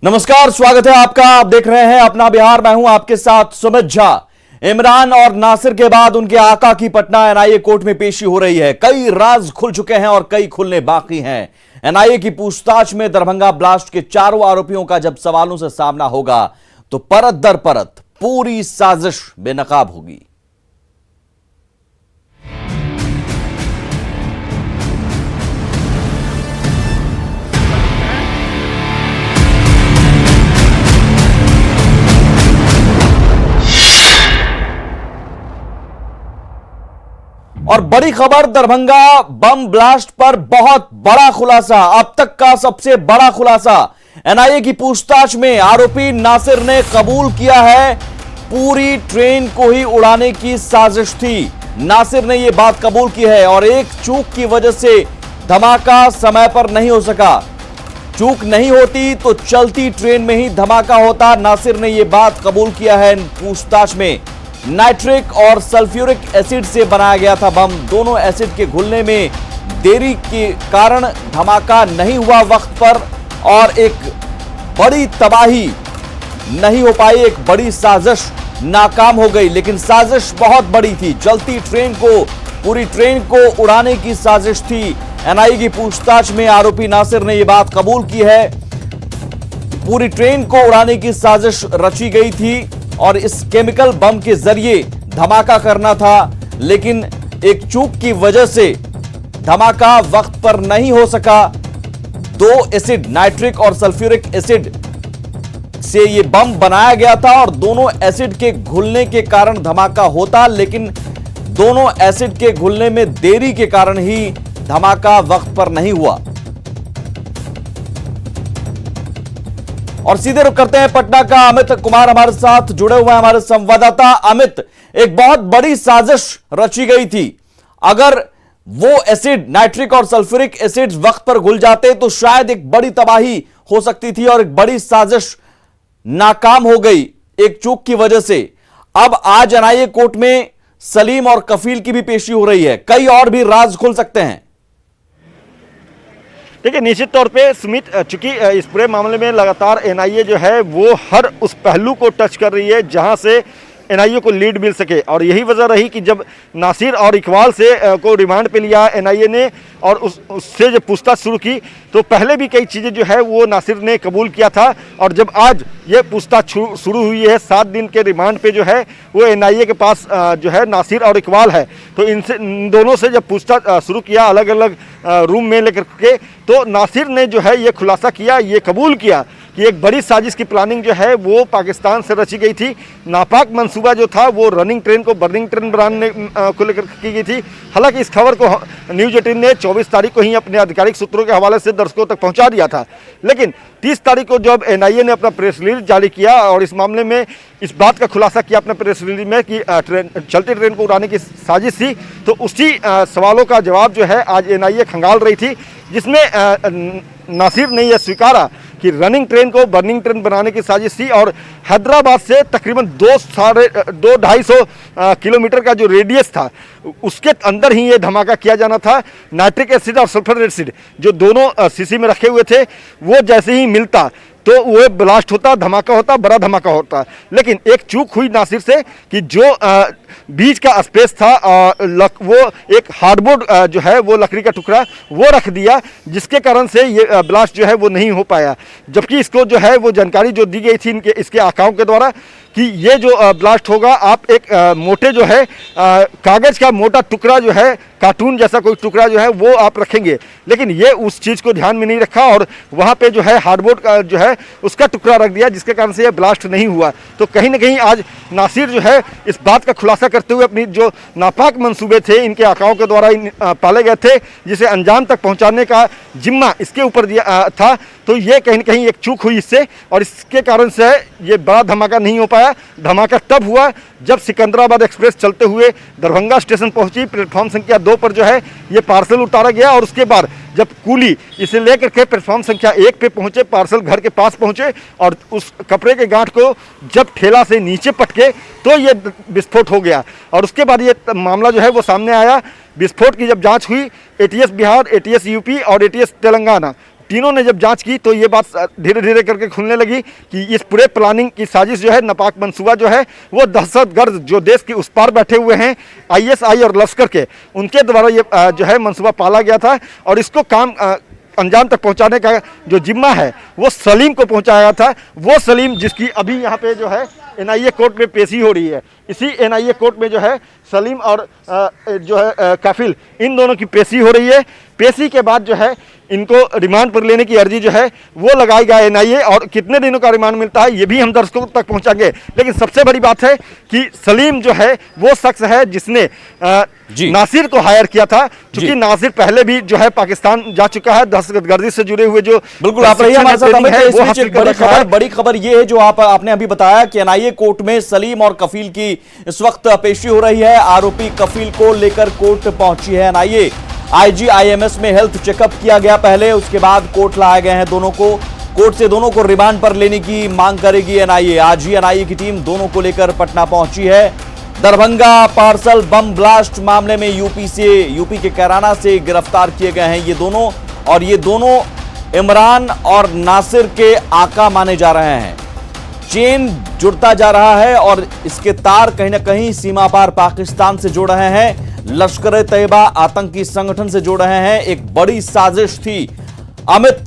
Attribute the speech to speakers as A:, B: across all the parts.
A: नमस्कार, स्वागत है आपका। आप देख रहे हैं अपना बिहार। मैं हूं आपके साथ सुमित झा। इमरान और नासिर के बाद उनके आका की पटना एनआईए कोर्ट में पेशी हो रही है। कई राज खुल चुके हैं और कई खुलने बाकी हैं। एनआईए की पूछताछ में दरभंगा ब्लास्ट के चारों आरोपियों का जब सवालों से सामना होगा तो परत दर परत पूरी साजिश बेनकाब होगी। और बड़ी खबर, दरभंगा बम ब्लास्ट पर बहुत बड़ा खुलासा, अब तक का सबसे बड़ा खुलासा। एनआईए की पूछताछ में आरोपी नासिर ने कबूल किया है पूरी ट्रेन को ही उड़ाने की साजिश थी। नासिर ने यह बात कबूल की है और एक चूक की वजह से धमाका समय पर नहीं हो सका। चूक नहीं होती तो चलती ट्रेन में ही धमाका होता। नासिर ने यह बात कबूल किया है पूछताछ में। नाइट्रिक और सल्फ्यूरिक एसिड से बनाया गया था बम। दोनों एसिड के घुलने में देरी के कारण धमाका नहीं हुआ वक्त पर और एक बड़ी तबाही नहीं हो पाई। एक बड़ी साजिश नाकाम हो गई, लेकिन साजिश बहुत बड़ी थी। चलती ट्रेन को, पूरी ट्रेन को उड़ाने की साजिश थी। एनआईए की पूछताछ में आरोपी नासिर ने यह बात कबूल की है, पूरी ट्रेन को उड़ाने की साजिश रची गई थी और इस केमिकल बम के जरिए धमाका करना था, लेकिन एक चूक की वजह से धमाका वक्त पर नहीं हो सका। दो एसिड, नाइट्रिक और सल्फ्यूरिक एसिड से यह बम बनाया गया था और दोनों एसिड के घुलने के कारण धमाका होता, लेकिन दोनों एसिड के घुलने में देरी के कारण ही धमाका वक्त पर नहीं हुआ। और सीधे रुख करते हैं पटना का। अमित कुमार हमारे साथ जुड़े हुए हैं, हमारे संवाददाता। अमित, एक बहुत बड़ी साजिश रची गई थी। अगर वो एसिड, नाइट्रिक और सल्फ्यूरिक एसिड वक्त पर घुल जाते तो शायद एक बड़ी तबाही हो सकती थी और एक बड़ी साजिश नाकाम हो गई एक चूक की वजह से। अब आज एनआईए कोर्ट में सलीम और कफील की भी पेशी हो रही है। कई और भी राज खुल सकते हैं।
B: देखिए, निश्चित तौर पे सुमित, चूंकि इस पूरे मामले में लगातार एनआईए जो है वो हर उस पहलू को टच कर रही है जहां से एनआईए को लीड मिल सके, और यही वजह रही कि जब नासिर और इकबाल से को रिमांड पे लिया एनआईए ने और उससे जब पूछताछ शुरू की तो पहले भी कई चीज़ें जो है वो नासिर ने कबूल किया था। और जब आज ये पूछताछ शुरू हुई है 7 दिन के रिमांड पे जो है वो एनआईए के पास जो है नासिर और इकबाल है, तो इन दोनों से जब पूछताछ शुरू किया अलग अलग रूम में लेकर के, तो नासिर ने जो है ये खुलासा किया, ये कबूल किया कि एक बड़ी साजिश की प्लानिंग जो है वो पाकिस्तान से रची गई थी। नापाक मंसूबा जो था वो रनिंग ट्रेन को बर्निंग ट्रेन बनाने को लेकर की गई थी। हालांकि इस खबर को न्यूज़ 18 ने 24 तारीख को ही अपने आधिकारिक सूत्रों के हवाले से दर्शकों तक पहुंचा दिया था, लेकिन 30 तारीख को जब एनआईए ने अपना प्रेस रिलीज जारी किया और इस मामले में इस बात का खुलासा किया अपने प्रेस रिलीज में कि चलती ट्रेन को उड़ाने की साजिश थी, तो उसी सवालों का जवाब जो है आज एनआईए खंगाल रही थी, जिसमें नासिर ने यह स्वीकारा कि रनिंग ट्रेन को बर्निंग ट्रेन बनाने की साजिश थी और हैदराबाद से तकरीबन 2-250 किलोमीटर का जो रेडियस था उसके अंदर ही ये धमाका किया जाना था। नाइट्रिक एसिड और सल्फर एसिड जो दोनों सीसी में रखे हुए थे वो जैसे ही मिलता तो वो ब्लास्ट होता, धमाका होता, बड़ा धमाका होता। लेकिन एक चूक हुई नासिर से कि जो बीच का स्पेस था वो एक हार्डबोर्ड जो है वो लकड़ी का टुकड़ा वो रख दिया, जिसके कारण से ये ब्लास्ट जो है वो नहीं हो पाया। जबकि इसको जो है वो जानकारी जो दी गई थी इसके आकाओं के द्वारा कि ये जो ब्लास्ट होगा, आप एक मोटे जो है कागज़ का मोटा टुकड़ा जो है, कार्टून जैसा कोई टुकड़ा जो है वो आप रखेंगे, लेकिन ये उस चीज़ को ध्यान में नहीं रखा और वहाँ पे जो है हार्डबोर्ड का जो है उसका टुकड़ा रख दिया, जिसके कारण से ये ब्लास्ट नहीं हुआ। तो कहीं ना कहीं आज नासिर जो है इस बात का खुलासा करते हुए अपनी जो नापाक मंसूबे थे इनके आकाओं के द्वारा पाले गए थे, जिसे अंजाम तक पहुँचाने का जिम्मा इसके ऊपर दिया था, तो ये कहीं ना कहीं एक चूक हुई इससे और इसके कारण से ये बड़ा धमाका नहीं हो पाया। धमाका तब हुआ जब सिकंदराबाद एक्सप्रेस चलते हुए दरभंगा स्टेशन पहुंची। प्लेटफॉर्म संख्या 2 पर जो है ये पार्सल उतारा गया और उसके बाद जब कूली इसे लेकर के प्लेटफॉर्म संख्या 1 पे पहुंचे, पार्सल घर के पास पहुंचे और उस कपड़े के गांठ को जब ठेला से नीचे पटके तो ये विस्फोट हो गया और उसके बाद ये मामला जो है वो सामने आया। विस्फोट की जब जांच हुई, एटीएस बिहार, एटीएस यूपी और एटीएस तेलंगाना तीनों ने जब जांच की तो ये बात धीरे धीरे करके खुलने लगी कि इस पूरे प्लानिंग की साजिश जो है, नापाक मंसूबा जो है, वो दहशतगर्द जो देश के उस पार बैठे हुए हैं ISI और लश्कर के, उनके द्वारा ये जो है मंसूबा पाला गया था। और इसको काम अंजाम तक पहुंचाने का जो जिम्मा है वो सलीम को पहुंचाया था। वो सलीम जिसकी अभी यहाँ पे जो है NIA कोर्ट में पेशी हो रही है। इसी NIA कोर्ट में जो है सलीम और जो है काफिल, इन दोनों की पेशी हो रही है। पेशी के बाद जो है इनको रिमांड पर लेने की अर्जी जो है वो लगाएगा NIA, और कितने दिनों का रिमांड मिलता है ये भी हम दर्शकों तक पहुंचाएंगे। लेकिन सबसे बड़ी बात है कि सलीम जो है वो शख्स है जिसने नासिर को हायर किया था, क्योंकि नासिर पहले भी जो है पाकिस्तान जा चुका है, दहशतगर्दी से जुड़े हुए जो
A: बिल्कुल आप रहिए हमारे साथ अमित। इस बीच एक बड़ी खबर ये है जो आपने अभी बताया कि NIA कोर्ट में सलीम और कफील की इस वक्त पेशी हो रही है। आरोपी कफील को लेकर कोर्ट पहुंची है NIA। IGIMS में हेल्थ चेकअप किया गया पहले, उसके बाद कोर्ट लाए गए हैं दोनों को। कोर्ट से दोनों को रिमांड पर लेने की मांग करेगी NIA। आज ही NIA की टीम दोनों को लेकर पटना पहुंची है। दरभंगा पार्सल बम ब्लास्ट मामले में यूपी के कैराना से गिरफ्तार किए गए हैं ये दोनों, और ये दोनों इमरान और नासिर के आका माने जा रहे हैं। चेन जुड़ता जा रहा है और इसके तार कहीं ना कहीं सीमा पार पाकिस्तान से जोड़ रहे हैं, लश्कर-ए-तैयबा आतंकी संगठन से जोड़ रहे हैं। एक बड़ी साजिश थी। अमित,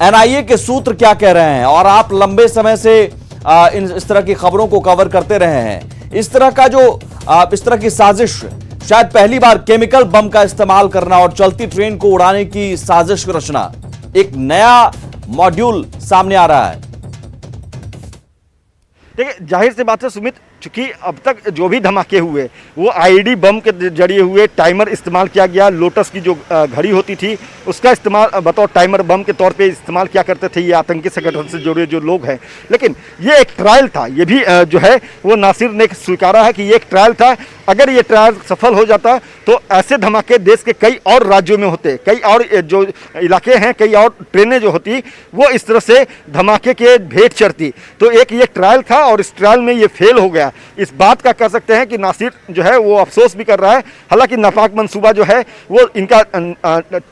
A: NIA के सूत्र क्या कह रहे हैं? और आप लंबे समय से इस तरह की खबरों को कवर करते रहे हैं। इस तरह की साजिश, शायद पहली बार केमिकल बम का इस्तेमाल करना और चलती ट्रेन को उड़ाने की साजिश रचना, एक नया मॉड्यूल सामने आ रहा है।
B: देखिए, जाहिर सी बात है सुमित, चूंकि अब तक जो भी धमाके हुए वो IED बम के जरिए हुए। टाइमर इस्तेमाल किया गया, लोटस की जो घड़ी होती थी उसका इस्तेमाल बतौर टाइमर बम के तौर पे इस्तेमाल किया करते थे ये आतंकी संगठन से जुड़े जो लोग हैं। लेकिन ये एक ट्रायल था, ये भी जो है वो नासिर ने स्वीकारा है कि ये एक ट्रायल था। अगर ये ट्रायल सफल हो जाता तो ऐसे धमाके देश के कई और राज्यों में होते, कई और जो इलाके हैं, कई और ट्रेनें जो होती वो इस तरह से धमाके के भेंट चढ़ती। तो एक ये ट्रायल था और इस ट्रायल में ये फेल हो गया। इस बात का कह सकते हैं कि नासिर जो है वो अफसोस भी कर रहा है। हालांकि नापाक मंसूबा जो है वो इनका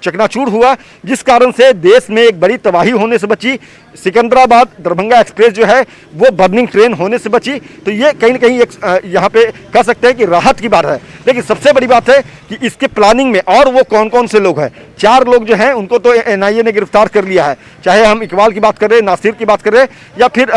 B: चकनाचूर हुआ, जिस कारण से देश में एक बड़ी तबाही होने से बची। सिकंदराबाद दरभंगा एक्सप्रेस जो है वो बर्निंग ट्रेन होने से बची। तो ये कहीं ना कहीं एक यहाँ पे कह सकते हैं कि राहत की बात है। लेकिन सबसे बड़ी बात है कि इसके प्लानिंग में और वो कौन कौन से लोग हैं। 4 लोग जो हैं उनको तो NIA ने गिरफ्तार कर लिया है, चाहे हम इकबाल की बात कर रहे हैं, नासिर की बात कर रहे हैं, या फिर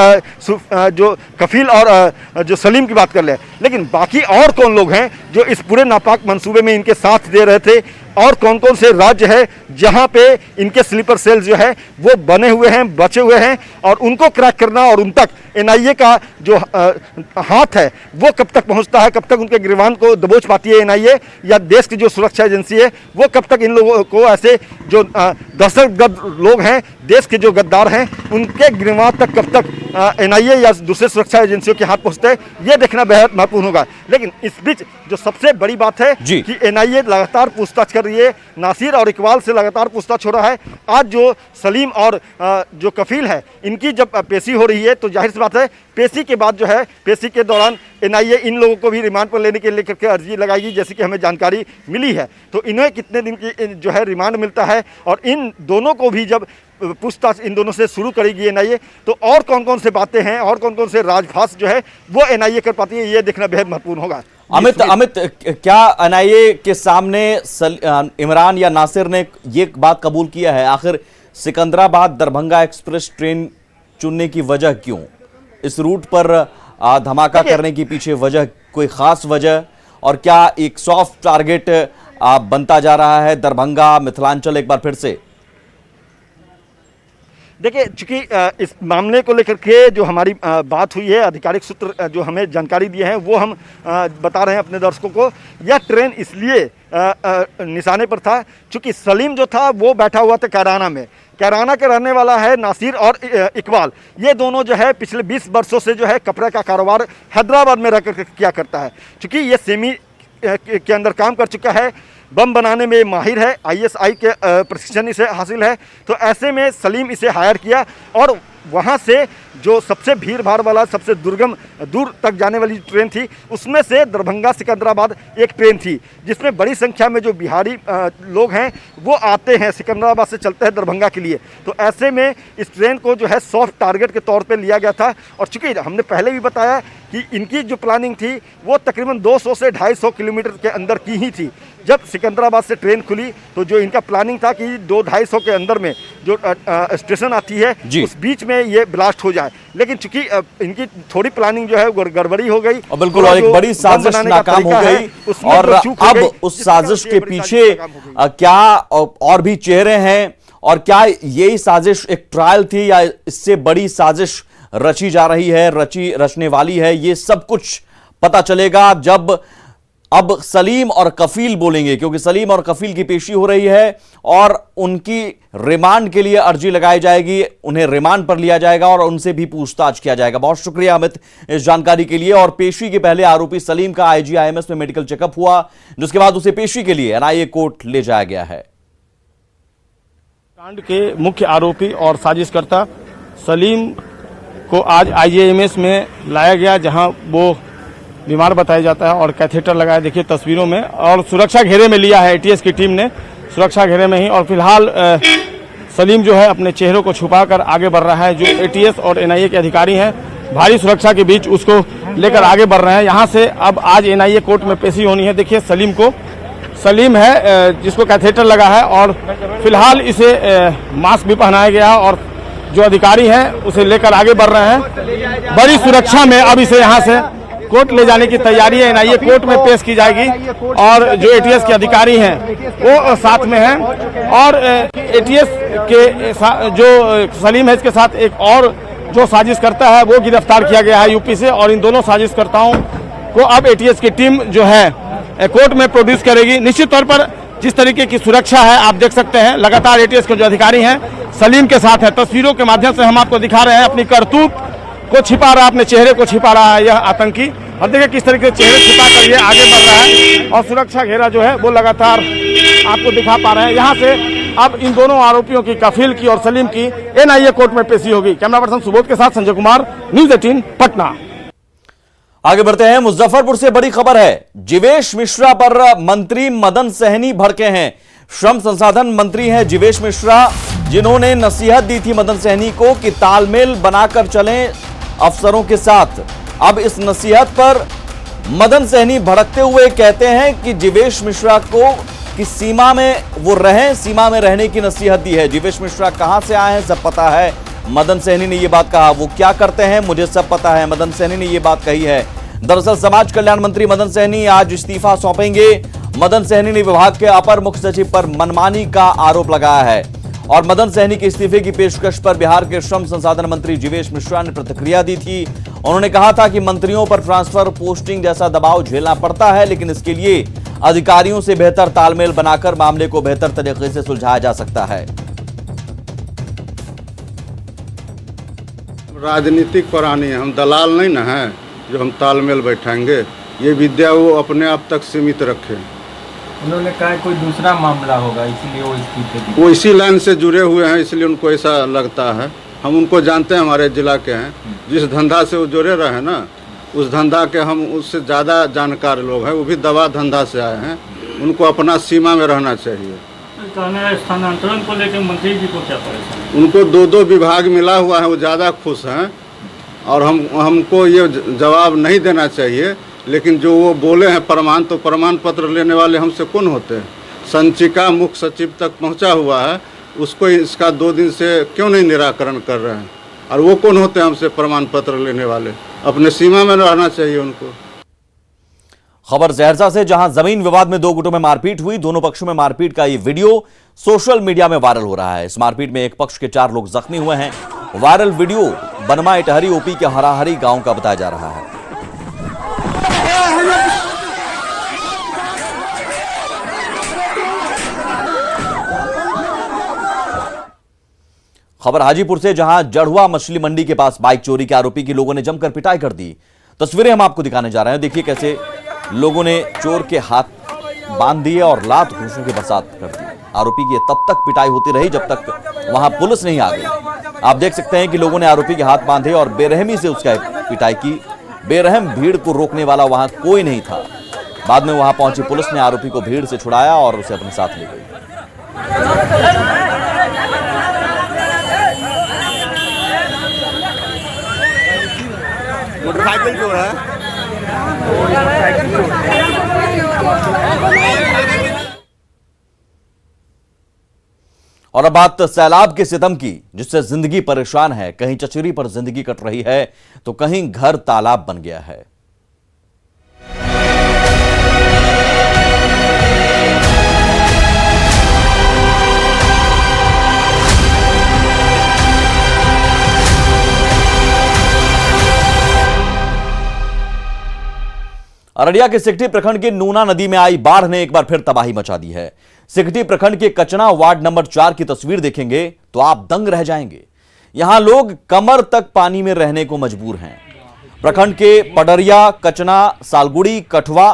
B: जो कफील और जो सलीम की बात कर रहे हैं। लेकिन बाकी और कौन लोग हैं जो इस पूरे नापाक मंसूबे में इनके साथ दे रहे थे, और कौन कौन से राज्य है जहां पे इनके स्लीपर सेल जो है वो बने हुए हैं, बचे हुए हैं, और उनको क्रैक करना और उन तक NIA का जो हाथ है वो कब तक पहुंचता है, कब तक उनके गिरफ्तार को दबोच पाती है NIA, या देश की जो सुरक्षा एजेंसी है वो कब तक इन लोगों को, ऐसे जो दहशतगर्द लोग हैं, देश के जो गद्दार हैं, उनके गिरफ्तार तक कब तक NIA या दूसरे सुरक्षा एजेंसियों के हाथ पहुंचते हैं, ये देखना बेहद महत्वपूर्ण होगा। लेकिन इस बीच जो सबसे बड़ी बात है कि NIA लगातार पूछताछ कर रही है, नासिर और इकबाल से लगातार पूछताछ हो रहा है। आज जो सलीम और जो कफील है इनकी जब पेशी हो रही है तो जाहिर सी बात है पेशी के बाद जो है, पेशी के दौरान NIA इन लोगों को भी रिमांड पर लेने के लेकर के अर्जी लगाएगी, जैसे कि हमें जानकारी मिली है। तो इन्हें कितने दिन की जो है रिमांड मिलता है, और इन दोनों को भी जब पूछताछ इन दोनों से शुरू करेगी NIA, तो और कौन कौन से बातें हैं और कौन कौन से राजभास जो है वो NIA कर पाती है, ये देखना बेहद महत्वपूर्ण होगा।
A: अमित, क्या NIA के सामने इमरान या नासिर ने ये बात कबूल किया है आखिर सिकंदराबाद दरभंगा एक्सप्रेस ट्रेन चुनने की वजह क्यों? इस रूट पर धमाका करने की पीछे वजह, कोई खास वजह, और क्या एक सॉफ्ट टारगेट बनता जा रहा है दरभंगा मिथिलांचल एक बार फिर से?
B: देखिए, चूंकि इस मामले को लेकर के जो हमारी बात हुई है, आधिकारिक सूत्र जो हमें जानकारी दिए हैं वो हम बता रहे हैं अपने दर्शकों को। यह ट्रेन इसलिए निशाने पर था चूंकि सलीम जो था वो बैठा हुआ था कैराना में। कैराना के रहने वाला है नासिर और इकबाल। ये दोनों जो है पिछले 20 वर्षों से जो है कपड़े का कारोबार हैदराबाद में रहकर किया करता है। चूँकि ये सेमी के अंदर काम कर चुका है, बम बनाने में माहिर है, ISI के प्रशिक्षण इसे हासिल है। तो ऐसे में सलीम इसे हायर किया और वहाँ से जो सबसे भीड़ भाड़ वाला, सबसे दुर्गम, दूर तक जाने वाली ट्रेन थी, उसमें से दरभंगा सिकंदराबाद एक ट्रेन थी जिसमें बड़ी संख्या में जो बिहारी लोग हैं वो आते हैं, सिकंदराबाद से चलते हैं दरभंगा के लिए। तो ऐसे में इस ट्रेन को जो है सॉफ्ट टारगेट के तौर पे लिया गया था। और चूंकि हमने पहले भी बताया कि इनकी जो प्लानिंग थी वो तकरीबन 200 से 250 किलोमीटर के अंदर की ही थी। जब सिकंदराबाद से ट्रेन खुली तो जो इनका प्लानिंग था कि 200-250 के अंदर में जो स्टेशन आती है उस बीच में ये ब्लास्ट हो जाए, लेकिन चूंकि इनकी थोड़ी प्लानिंग जो है गड़बड़ी हो गई
A: और बिल्कुल, और एक बड़ी साजिश नाकाम हो गई। और अब उस साजिश के पीछे क्या और भी चेहरे हैं, और क्या यही साजिश एक ट्रायल थी या इससे बड़ी साजिश रची जा रही है, रचने वाली है, ये सब कुछ पता चलेगा जब अब सलीम और कफील बोलेंगे, क्योंकि सलीम और कफील की पेशी हो रही है और उनकी रिमांड के लिए अर्जी लगाई जाएगी, उन्हें रिमांड पर लिया जाएगा और उनसे भी पूछताछ किया जाएगा। बहुत शुक्रिया अमित इस जानकारी के लिए। और पेशी के पहले आरोपी सलीम का IGIMS में मेडिकल चेकअप हुआ, जिसके बाद उसे पेशी के लिए NIA कोर्ट ले जाया गया है।
C: कांड के मुख्य आरोपी और साजिशकर्ता सलीम को आज IGIMS में लाया गया, जहां वो बीमार बताया जाता है और कैथेटर लगाया, देखिए तस्वीरों में, और सुरक्षा घेरे में लिया है ATS की टीम ने, सुरक्षा घेरे में ही। और फिलहाल सलीम जो है अपने चेहरे को छुपाकर आगे बढ़ रहा है। जो ATS और NIA के अधिकारी हैं भारी सुरक्षा के बीच उसको लेकर आगे बढ़ रहे हैं। यहाँ से अब आज NIA कोर्ट में पेशी होनी है। देखिए सलीम है जिसको कैथेटर लगा है और फिलहाल इसे मास्क भी पहनाया गया और जो अधिकारी हैं उसे लेकर आगे बढ़ रहे हैं। बड़ी सुरक्षा में अब इसे यहाँ से कोर्ट ले जाने की तैयारी है। NIA कोर्ट में पेश की जाएगी और जो ATS के अधिकारी हैं वो साथ में हैं। और ATS के जो सलीम है इसके साथ एक और जो साजिशकर्ता है वो गिरफ्तार किया गया है यूपी से, और इन दोनों साजिशकर्ताओं को अब ATS की टीम जो है कोर्ट में प्रोड्यूस करेगी। निश्चित तौर पर जिस तरीके की सुरक्षा है आप देख सकते हैं, लगातार ATS के जो अधिकारी हैं सलीम के साथ है। तस्वीरों के माध्यम से हम आपको दिखा रहे हैं, अपनी करतूत को छिपा रहा है, अपने चेहरे को छिपा रहा है यह आतंकी, और देखिए किस तरीके से चेहरे छिपा कर ये आगे बढ़ रहा है और सुरक्षा घेरा जो है वो लगातार आपको दिखा पा रहे हैं। यहाँ से अब इन दोनों आरोपियों की, कफील की और सलीम की, NIA कोर्ट में पेशी होगी। कैमरा पर्सन सुबोध के साथ संजय कुमार, न्यूज़ 18 पटना।
A: आगे बढ़ते हैं, मुजफ्फरपुर से बड़ी खबर है। जीवेश मिश्रा पर मंत्री मदन सहनी भड़के हैं। श्रम संसाधन मंत्री हैं जीवेश मिश्रा, जिन्होंने नसीहत दी थी मदन सहनी को कि तालमेल बनाकर चलें अफसरों के साथ। अब इस नसीहत पर मदन सहनी भड़कते हुए कहते हैं कि जीवेश मिश्रा को कि सीमा में वो रहें, सीमा में रहने की नसीहत दी है। जीवेश मिश्रा कहां से आए हैं सब पता है, मदन सहनी ने ये बात कहा। वो क्या करते हैं मुझे सब पता है, मदन सहनी ने ये बात कही है। दरअसल समाज कल्याण मंत्री मदन सहनी आज इस्तीफा सौंपेंगे। मदन सहनी ने विभाग के अपर मुख्य सचिव पर मनमानी का आरोप लगाया है और मदन सहनी के इस्तीफे की पेशकश पर बिहार के श्रम संसाधन मंत्री जीवेश मिश्रा ने प्रतिक्रिया दी थी। उन्होंने कहा था कि मंत्रियों पर ट्रांसफर, पोस्टिंग जैसा दबाव झेलना पड़ता है, लेकिन इसके लिए अधिकारियों से बेहतर तालमेल बनाकर मामले को बेहतर तरीके से सुलझाया जा सकता है।
D: राजनीतिक प्राणी हम दलाल नहीं ना है जो हम तालमेल बैठाएंगे। ये विद्या वो अपने आप तक सीमित रखे।
E: उन्होंने कहा कोई दूसरा मामला होगा इसलिए वो इस्तीफे दी।
D: वो इसी लाइन से जुड़े हुए हैं इसलिए उनको ऐसा लगता है। हम उनको जानते हैं, हमारे जिला के हैं। जिस धंधा से वो जुड़े रहे ना उस धंधा के हम उससे ज़्यादा जानकार लोग हैं। वो भी दवा धंधा से आए हैं। उनको अपना सीमा में रहना चाहिए।
F: स्थानांतरण को लेकर मंत्री जी को क्या परेशानी?
D: उनको 2-2 विभाग मिला हुआ है, वो ज़्यादा खुश हैं और हमको ये जवाब नहीं देना चाहिए। लेकिन जो वो बोले हैं प्रमाण, तो प्रमाण पत्र लेने वाले हमसे कौन होते हैं? संचिका मुख्य सचिव तक पहुंचा हुआ है, उसको इसका 2 दिन से क्यों नहीं निराकरण कर रहे हैं? और वो कौन होते हैं हमसे प्रमाण पत्र लेने वाले? अपने सीमा में रहना चाहिए उनको।
A: खबर सहरसा से, जहां जमीन विवाद में 2 गुटों में मारपीट हुई। दोनों पक्षों में मारपीट का ये वीडियो सोशल मीडिया में वायरल हो रहा है। इस मारपीट में एक पक्ष के 4 लोग जख्मी हुए हैं। वायरल वीडियो बनवा इटहरी OP के हराहरी गांव का बताया जा रहा है। खबर हाजीपुर से, जहां जड़ुआ मछली मंडी के पास बाइक चोरी के आरोपी की लोगों ने जमकर पिटाई कर दी। तस्वीरें हम आपको दिखाने जा रहे हैं। देखिए कैसे लोगों ने चोर के हाथ बांध दिए और लात घूंसों की बरसात कर दी। आरोपी की तब तक पिटाई होती रही जब तक वहां पुलिस नहीं आ गई। आप देख सकते हैं कि लोगों ने आरोपी के हाथ बांधे और बेरहमी से उसका पिटाई की। बेरहम भीड़ को रोकने वाला वहां कोई नहीं था। बाद में वहां पहुंची पुलिस ने आरोपी को भीड़ से छुड़ाया और उसे अपने साथ ले गई।
D: मोटरसाइकिल जो है
A: और अब बात सैलाब के सितम की, जिससे जिंदगी परेशान है। कहीं चचरी पर जिंदगी कट रही है तो कहीं घर तालाब बन गया है। अररिया के सिकटी प्रखंड के नूना नदी में आई बाढ़ ने एक बार फिर तबाही मचा दी है। सिकटी प्रखंड के कचना वार्ड नंबर 4 की तस्वीर देखेंगे तो आप दंग रह जाएंगे। यहां लोग कमर तक पानी में रहने को मजबूर हैं। प्रखंड के पडरिया, कचना, सालगुड़ी, कठवा,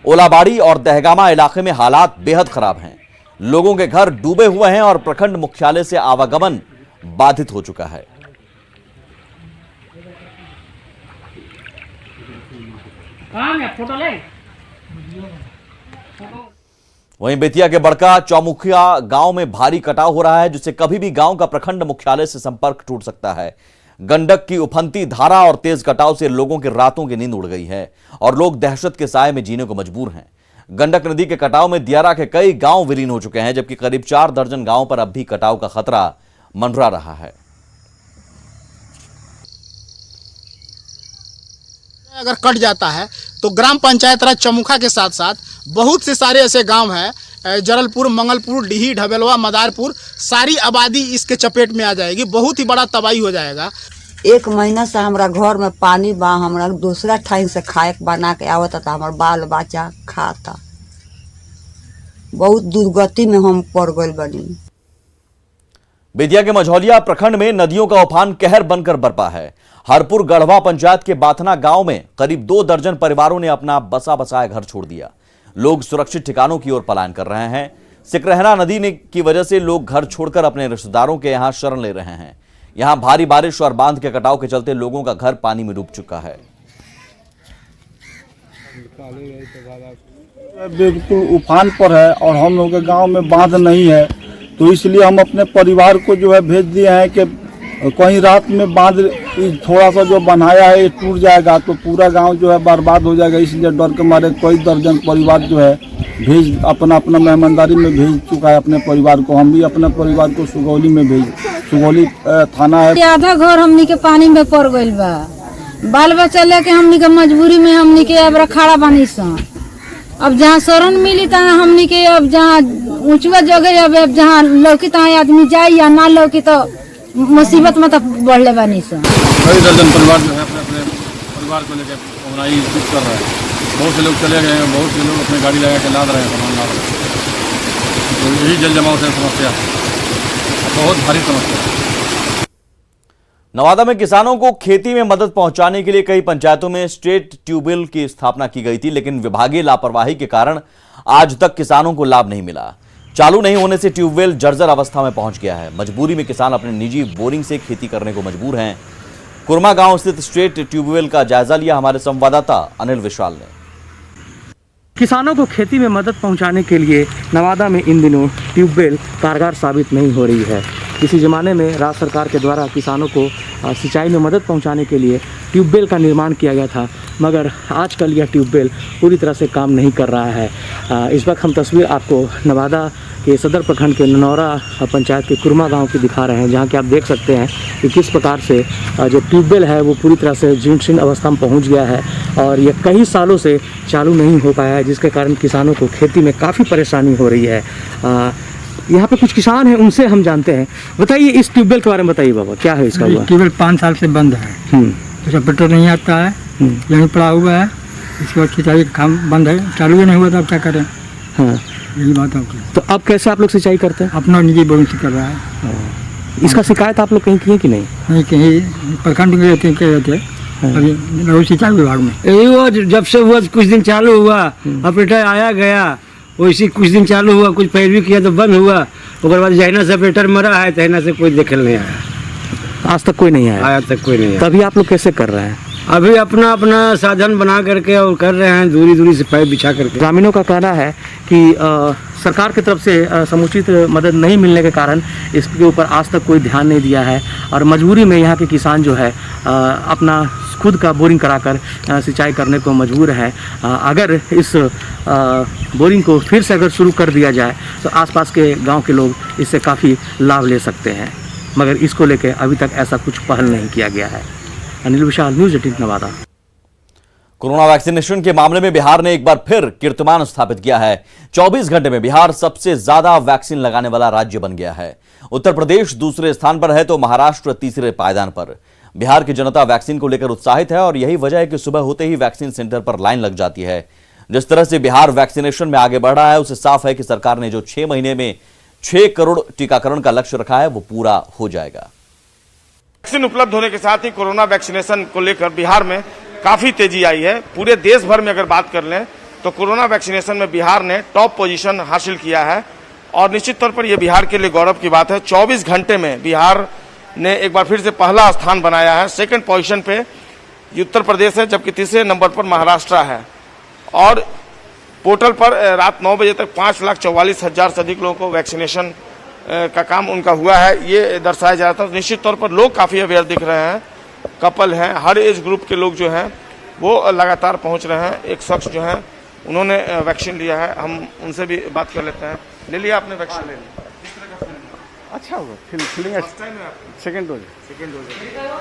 A: ओलाबाड़ी और दहगामा इलाके में हालात बेहद खराब हैं। लोगों के घर डूबे हुए हैं और प्रखंड मुख्यालय से आवागमन बाधित हो चुका है।
F: फोटो ले।
A: वहीं बेतिया के बड़का चौमुखिया गांव में भारी कटाव हो रहा है, जिससे कभी भी गांव का प्रखंड मुख्यालय से संपर्क टूट सकता है। गंडक की उफनती धारा और तेज कटाव से लोगों के रातों की नींद उड़ गई है और लोग दहशत के साए में जीने को मजबूर हैं। गंडक नदी के कटाव में दियारा के कई गांव विलीन हो चुके हैं, जबकि करीब 4 दर्जन गांवों पर अब भी कटाव का खतरा मंडरा रहा है।
G: अगर कट जाता है तो ग्राम पंचायत राज चमुखा के साथ साथ बहुत से सारे ऐसे गांव हैं, जरलपुर, मंगलपुर, डीही, ढबेलवा, मदारपुर, सारी आबादी इसके चपेट में आ जाएगी। बहुत ही बड़ा तबाही हो जाएगा।
H: 1 महीना से हमारा घर में पानी बा, हमरा दूसरा ठाई से खाए बना के आवता था, हमारा बाल बच्चा खाता। बहुत दुर्गति में हम पड़ गए बनी।
A: बेतिया के मझौलिया प्रखंड में नदियों का उफान कहर बनकर बरपा है। हरपुर गढ़वा पंचायत के बाथना गांव में करीब 2 दर्जन परिवारों ने अपना बसा बसाया घर छोड़ दिया। लोग सुरक्षित ठिकानों की ओर पलायन कर रहे हैं। सिकरहना नदी की वजह से लोग घर छोड़कर अपने रिश्तेदारों के यहां शरण ले रहे हैं। यहां भारी बारिश और बांध के कटाव के चलते लोगों का घर पानी में डूब चुका है।
C: बिल्कुल उफान पर है और हम लोग के गांव में बांध नहीं है, तो इसलिए हम अपने परिवार को जो है भेज दिए हैं कि कहीं रात में बांध थोड़ा सा जो बनाया है ये टूट जाएगा तो पूरा गांव जो है बर्बाद हो जाएगा। इसलिए डर के मारे कई दर्जन परिवार जो है भेज अपना मेहमानदारी में भेज चुका है अपने परिवार को। हम भी अपने परिवार को सुगौली थाना है।
I: आधा घर हमनी के पानी में पड़ गइल बा। बाल बच्चा लेके हमनी के मजबूरी में हमनी के अब खड़ा बानी सन। अब जहाँ शरण मिली तहाँ हमनी के अब जहाँ ऊंचवा जगह अब जहाँ लौकी तहाँ आदमी जाए या ना लौकी तो मुसीबत में तो बढ़ले बानी सन।
C: कई दर्जन परिवार जो है अपने परिवार को लेकर उमराई कर रहा है। बहुत से लोग चले गए हैं, बहुत से लोग अपनी गाड़ी लगा के लाद रहे हैं, सामान लाद रहे हैं। तो यही जल जमाव से समस्या है, बहुत भारी समस्या है।
A: नवादा में किसानों को खेती में मदद पहुंचाने के लिए कई पंचायतों में स्टेट ट्यूबवेल की स्थापना की गई थी, लेकिन विभागीय लापरवाही के कारण आज तक किसानों को लाभ नहीं मिला। चालू नहीं होने से ट्यूबवेल जर्जर अवस्था में पहुंच गया है। मजबूरी में किसान अपने निजी बोरिंग से खेती करने को मजबूर हैं। कुरमा गांव स्थित स्टेट ट्यूबवेल का जायजा लिया हमारे संवाददाता अनिल विशाल ने।
J: किसानों को खेती में मदद पहुंचाने के लिए नवादा में इन दिनों ट्यूबवेल कारगर साबित नहीं हो रही है। किसी ज़माने में राज्य सरकार के द्वारा किसानों को सिंचाई में मदद पहुंचाने के लिए ट्यूबवेल का निर्माण किया गया था, मगर आजकल यह ट्यूबवेल पूरी तरह से काम नहीं कर रहा है। इस वक्त हम तस्वीर आपको नवादा के सदर प्रखंड के ननौरा पंचायत के कुरमा गांव की दिखा रहे हैं, जहां कि आप देख सकते हैं कि किस प्रकार से जो ट्यूबवेल है वो पूरी तरह से जीर्ण अवस्था में पहुंच गया है और ये कई सालों से चालू नहीं हो पाया है, जिसके कारण किसानों को खेती में काफ़ी परेशानी हो रही है। यहाँ पे कुछ किसान हैं, उनसे हम जानते हैं। बताइए इस ट्यूबवेल के बारे में बताइए बाबा, क्या है इसका हुआ?
E: ट्यूबवेल 5 साल से बंद है, उसका पेट्रोल नहीं आता है, यहीं पड़ा हुआ है। इसके बाद सिंचाई का काम बंद है, चालू ही नहीं हुआ, तो अब क्या करें?
J: हाँ,
E: यही बात है। तो
J: अब कैसे आप लोग सिंचाई करते हैं?
E: अपना निजी बोरिंग से कर रहा है।
J: इसका शिकायत आप लोग कहीं किए कि नहीं?
E: नहीं, कहीं प्रखंड में रहते अभी रोज सिंचाई विभाग में
K: यही हुआ। जब से हुआ कुछ दिन चालू हुआ, ऑपरेटर आया गया,
E: वैसे कुछ दिन चालू हुआ, कुछ पैरवी किया तो बंद हुआ। उसके बाद जहना से ऑपरेटर मरा है, तहना से कोई देखने नहीं आया।
J: आज तक कोई नहीं आया?
E: आज तक कोई नहीं आया।
J: तभी आप लोग कैसे कर रहे हैं?
E: अभी अपना अपना साधन बना करके और कर रहे हैं, दूरी दूरी से पाइप बिछा करके।
J: ग्रामीणों का कहना है कि सरकार की तरफ से समुचित मदद नहीं मिलने के कारण इसके ऊपर आज तक कोई ध्यान नहीं दिया है और मजबूरी में यहाँ के किसान जो है अपना खुद का बोरिंग कराकर सिंचाई करने को मजबूर है। अगर इस बोरिंग को फिर से अगर शुरू कर दिया जाए तो आसपास के गांव के लोग इससे काफ़ी लाभ ले सकते हैं, मगर इसको लेकर अभी तक ऐसा कुछ पहल नहीं किया गया है। अनिल विशाल, न्यूज़ 18 नवादा।
A: कोरोना वैक्सीनेशन के मामले में बिहार ने एक बार फिर कीर्तिमान स्थापित किया है। 24 घंटे में बिहार सबसे ज्यादा वैक्सीन लगाने वाला राज्य बन गया है। उत्तर प्रदेश दूसरे स्थान पर है तो महाराष्ट्र तीसरे पायदान पर। बिहार की जनता वैक्सीन को लेकर उत्साहित है और यही वजह है कि सुबह होते ही वैक्सीन सेंटर पर लाइन लग जाती है। जिस तरह से बिहार वैक्सीनेशन में आगे बढ़ रहा है उससे साफ है कि सरकार ने जो 6 महीने में 6 करोड़ टीकाकरण का लक्ष्य रखा है वो पूरा हो जाएगा।
C: वैक्सीन उपलब्ध होने के साथ ही कोरोना वैक्सीनेशन को लेकर बिहार में काफी तेजी आई है। पूरे देश भर में अगर बात कर लें तो कोरोना वैक्सीनेशन में बिहार ने टॉप पोजीशन हासिल किया है और निश्चित तौर पर यह बिहार के लिए गौरव की बात है। 24 घंटे में बिहार ने एक बार फिर से पहला स्थान बनाया है। सेकंड पोजीशन पे उत्तर प्रदेश है, जबकि तीसरे नंबर पर महाराष्ट्र है और पोर्टल पर रात 9 बजे तक 5,44,000 से अधिक लोगों को वैक्सीनेशन का काम उनका हुआ है, ये दर्शाया जा रहा था। निश्चित तौर पर लोग काफ़ी अवेयर दिख रहे हैं, कपल हैं, हर एज ग्रुप के लोग जो हैं वो लगातार पहुंच रहे हैं। एक शख्स जो है उन्होंने वैक्सीन लिया है, हम उनसे भी बात कर लेते हैं। ले लिया आपने वैक्सीन? ले लिया। किस तरह का फीलिंग? अच्छा होगा, फीलिंग सेकेंड डोज।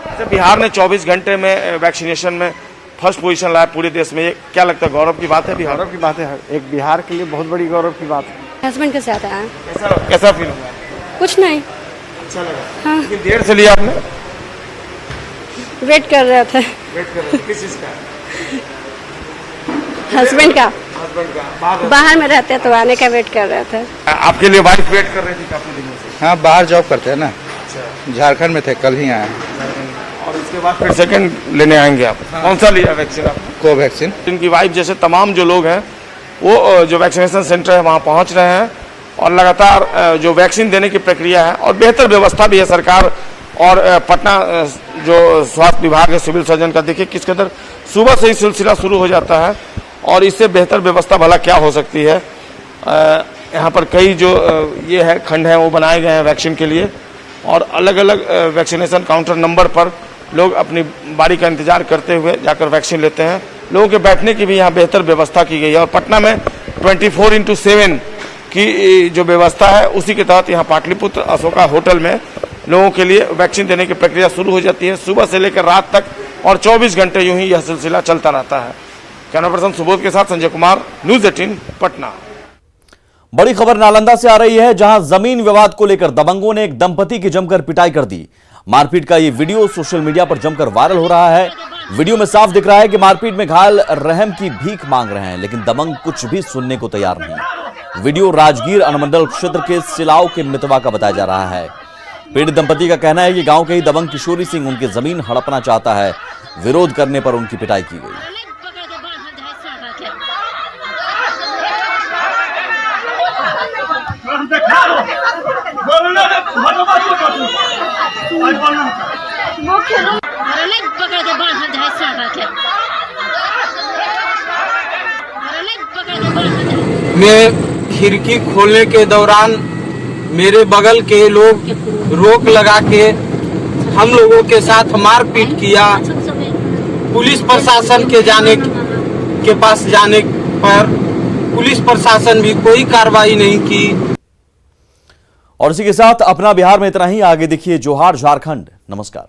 C: अच्छा, बिहार ने 24 घंटे में वैक्सीनेशन में फर्स्ट पोजीशन लाया पूरे देश में, ये क्या लगता है गौरव की बात है? बिहार
K: गौरव की बात है, एक बिहार के लिए बहुत बड़ी गौरव की बात है।
L: हस्बैंड के साथ आया।
C: कैसा फील हुआ?
L: कुछ नहीं,
C: अच्छा लगा।
L: हाँ।
C: लेकिन देर से लिया आपने?
L: वेट कर रहे थे।
C: वेट कर रहे थे किस चीज का?
L: हस्बैंड का।
C: हस्बैंड का।
L: बाहर में रहते तो आने का वेट कर रहे थे।
C: आपके लिए वाइफ वेट कर रही थी काफी दिनों से?
K: हाँ, बाहर जॉब करते हैं ना।
C: अच्छा।
K: झारखंड में थे, कल ही आए।
C: और उसके बाद फिर सेकंड लेने आएंगे आप? हाँ। कौन सा लिया वैक्सीन आपने?
K: कोवैक्सीन।
C: इनकी वाइफ जैसे तमाम जो लोग हैं वो जो वैक्सीनेशन सेंटर है वहाँ पहुँच रहे हैं और लगातार जो वैक्सीन देने की प्रक्रिया है और बेहतर व्यवस्था भी है सरकार और पटना जो स्वास्थ्य विभाग है, सिविल सर्जन का, देखिए किस कदर सुबह से ही सिलसिला शुरू हो जाता है और इससे बेहतर व्यवस्था भला क्या हो सकती है। यहाँ पर कई जो ये है खंड हैं वो बनाए गए हैं वैक्सीन के लिए और अलग अलग वैक्सीनेशन काउंटर नंबर पर लोग अपनी बारी का इंतजार करते हुए जाकर वैक्सीन लेते हैं। लोगों के बैठने की भी यहाँ बेहतर व्यवस्था की गई है और पटना में 24/7 की जो व्यवस्था है उसी के तहत यहाँ पाटलिपुत्र अशोका होटल में लोगों के लिए वैक्सीन देने की प्रक्रिया शुरू हो जाती है सुबह से लेकर रात तक और 24 घंटे यूं ही यह सिलसिला चलता रहता है। कैमरा पर्सन सुबोध के साथ संजय कुमार, न्यूज़ 18 पटना।
A: बड़ी खबर नालंदा से आ रही है जहां जमीन विवाद को लेकर दबंगों ने एक दंपति की जमकर पिटाई कर दी। मारपीट का ये वीडियो सोशल मीडिया पर जमकर वायरल हो रहा है। वीडियो में साफ दिख रहा है कि मारपीट में घायल रहम की भीख मांग रहे हैं, लेकिन दबंग कुछ भी सुनने को तैयार नहीं। वीडियो राजगीर अनुमंडल क्षेत्र के सिलाव के मितवा का बताया जा रहा है। पीड़ित दंपति का कहना है कि गांव के ही दबंग किशोरी सिंह उनकी जमीन हड़पना चाहता है। विरोध करने पर उनकी पिटाई की गई।
M: मैं खिड़की खोलने के दौरान मेरे बगल के लोग रोक लगा के हम लोगों के साथ मारपीट किया। पुलिस प्रशासन के पास जाने पर पुलिस प्रशासन भी कोई कार्रवाई नहीं की।
A: और इसी के साथ अपना बिहार में इतना ही। आगे देखिए जोहार झारखंड। नमस्कार।